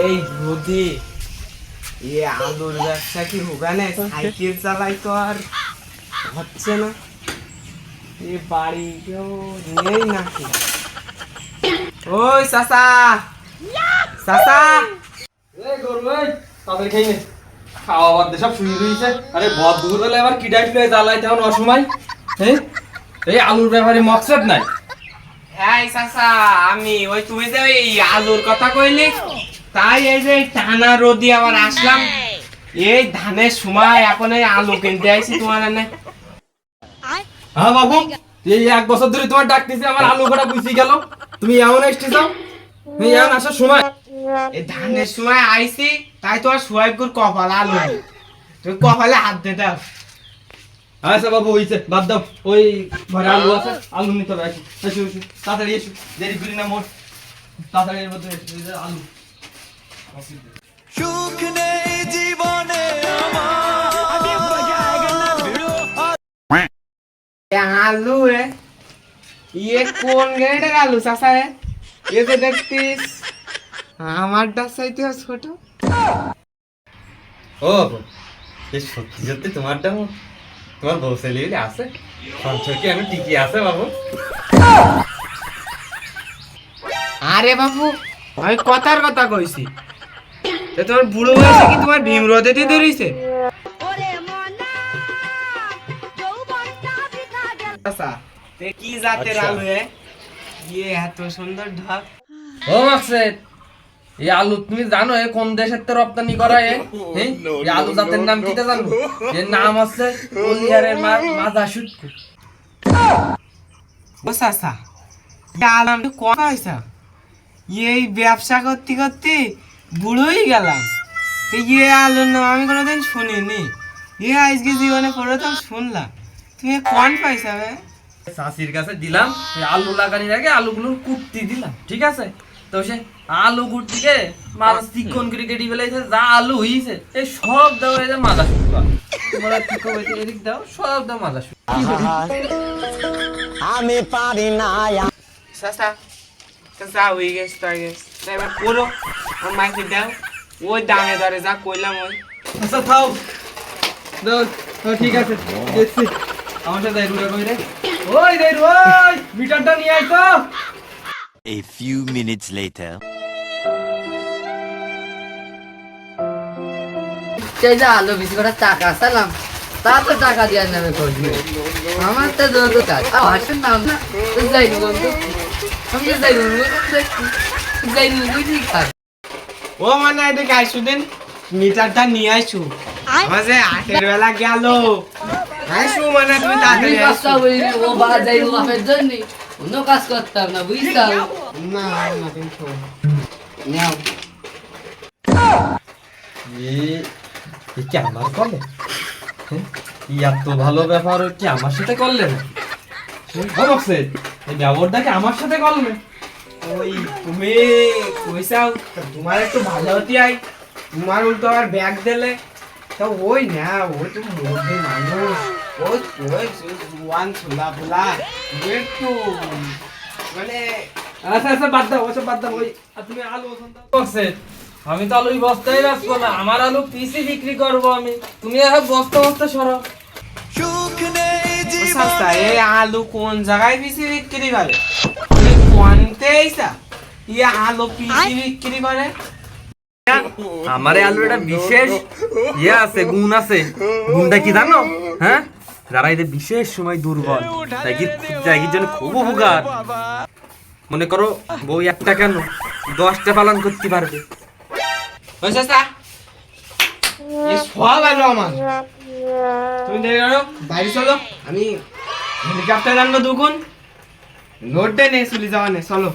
এই রোদে এ আলুর ব্যবসা কি হোগা না? সাইকেল চালাই তো আর হচ্ছে না। এ বাড়ি কেউ নেই নাকি? ওই চাচা, চাচা, তাদের খেয়ে নে, খাওয়া বাদ সব শুয়ে রয়েছে। আরে বদ দুপুর বেলা এবার কি ডাইট লয়ে জ্বালাই তখন অসময়। হ্যাঁ, এই আলুর ব্যাপারে মকসদ নাই। হ্যাঁ চাচা, আমি ওই তুমি যে ওই আলুর কথা কইলি, তাই এই যে টানা রোদি আবার আসলাম। এই ধানের সময় এখন এই আলু কিনতে আইছি তোমার এনে। হ্যাঁ বাবু, এই 1 বছর ধরে তোমার ডাকতেছি, আমার আলু কটা বুঝি গেল। তুমি এমন আসতে চাও, তুমি এমন আসার সময়। এই ধানের সময় আইছি, তাই তোমার সোয়াইবগুর কপাল আলু নেই। তুমি কপালে হাত দে দাও। আচ্ছা বাবু, হইছে, বাদ দাও। ওই ঘরে আলু আছে, আলু নিতে হবে। এসো এসো, তাড়াতাড়ি এসো, দেরি করি না মোর। তাড়াতাড়ি এর মধ্যে এসো, এই যে আলু। সুখ নেই জীবনে আলু ইয়ে কোন গ্রেডের আলু চাচা? এ যে দেখতিস আমারটা চাইতে ছোট। ও বাবু, এই সত্যি সত্যি তোমারটা তোমার বউ ছেলে আছে, সঞ্চয় কি আমি টিকি আছে বাবু? আরে বাবু, আমি কথার কথা কইছি। তোমার বুড়ো বয়সে কি তোমার ভীম রোদে দিয়ে ধরিছে? কি জাতের আলু ইয়ে এত সুন্দর ঢাক? ও মাকসেদ, এই আলু তুমি জানো এ কোন দেশের তো রপ্তানি করা? এই আলু জাতের নাম কি জানো? এর নাম আছে ওলিয়ারের মাজা শুটকু। ও চাচা, আলাম তো কম পয়সা। এই ব্যবসা করতে করতে বুড়োই গেলাম। ইয়ে আলুর নাম আমি কোনোদিন শুনিনি। আজকে জীবনে প্রথম শুনলাম। তুমি কোন পয়সা? চাষির কাছে দিলাম, আলু লাগানোর আগে আলুগুলো কুটতে দিলাম, ঠিক আছে? তো সে আলু কুটতে মাছ চিকন করে কেটে ফেলেছে, যা আলু হয়েছে এই সব দেওয়া হয়েছে মাজা শুটকা। তোমরা কি করবে? এদিক দাও, সব দাও মাজা শুটকা। আমি পারি না। চাচা, চাচা হয়ে গেছে তো গেছে। এবার করো আর মাইকে দাও। ওই দামে দরে যা কইলাম ওই। আচ্ছা থাও, দাও। ঠিক আছে, দেখছি। আমার সাথে রুড়া কই রে? ওই রে, ওই মিটারটা নিয়ে আয় তো। A few minutes later. সেই যে আলো বেশি করে টাকা চালাম, তা তো টাকা দেওয়ার নামে করবি। আমার তো দোকান কাজ আসেন নাম না যাই বন্ধু, আমি যাই বন্ধু, যাই বুঝি কাজ। ও মানে এদিকে আইসু দিন, মিটারটা নিয়ে আইসু। আমার যে 8 বেলা গেল। আইসু মানে তুমি তাড়াতাড়ি আইসু। কাজটা বলি ও বাবা যাই বাপের জন্য অন্য কাজ করতাম না, বুঝতাম না না কিন্তু নাও। কি আমার করলে? এত ভালো ব্যাপার কি আমার সাথে করলে না? এই ব্যবহারটা কি আমার সাথে করলে? ওই তুমি কইসাও তোমার একটু ভালো হতি আই, তোমার উল্টো আবার ব্যাগ দিলে। তো ওই না, ওই তো মুরব্বী মানুষ, ওই ওই ওয়ান ছোলা ফোলা একটু মানে। আচ্ছা আচ্ছা, বাদ দাও, ওসব বাদ দাও। ওই আর তুমি আলু বসে, আমি তো আলুই বস্তায় রাখবো না, আমার আলু পিসি বিক্রি করবো আমি। তুমি এখন বস্তা বস্তা সরো। সুখ নেই সস্তা এই আলু কোন জায়গায় পিসি বিক্রি করে? তুমি কোনতে আইসা ইয়ে আলু পিসি বিক্রি করে? আমার এই আলুর একটা বিশেষ ইয়ে আছে, গুণ আছে। গুণটা কি জানো? হ্যাঁ, যারা এদের বিশেষ সময় দুর্বল তাই জন্য খুব উপকার। মনে করো বউ একটা কেন 10টা পালন করতে পারবে। ওই সস্তা এই সব আলু আমার। তুমি দেরি করো, বাইরে চলো, আমি হেলিকপ্টার আনবো দুগুণ। লোডে নেই চলে যাওয়া নেই, চলো।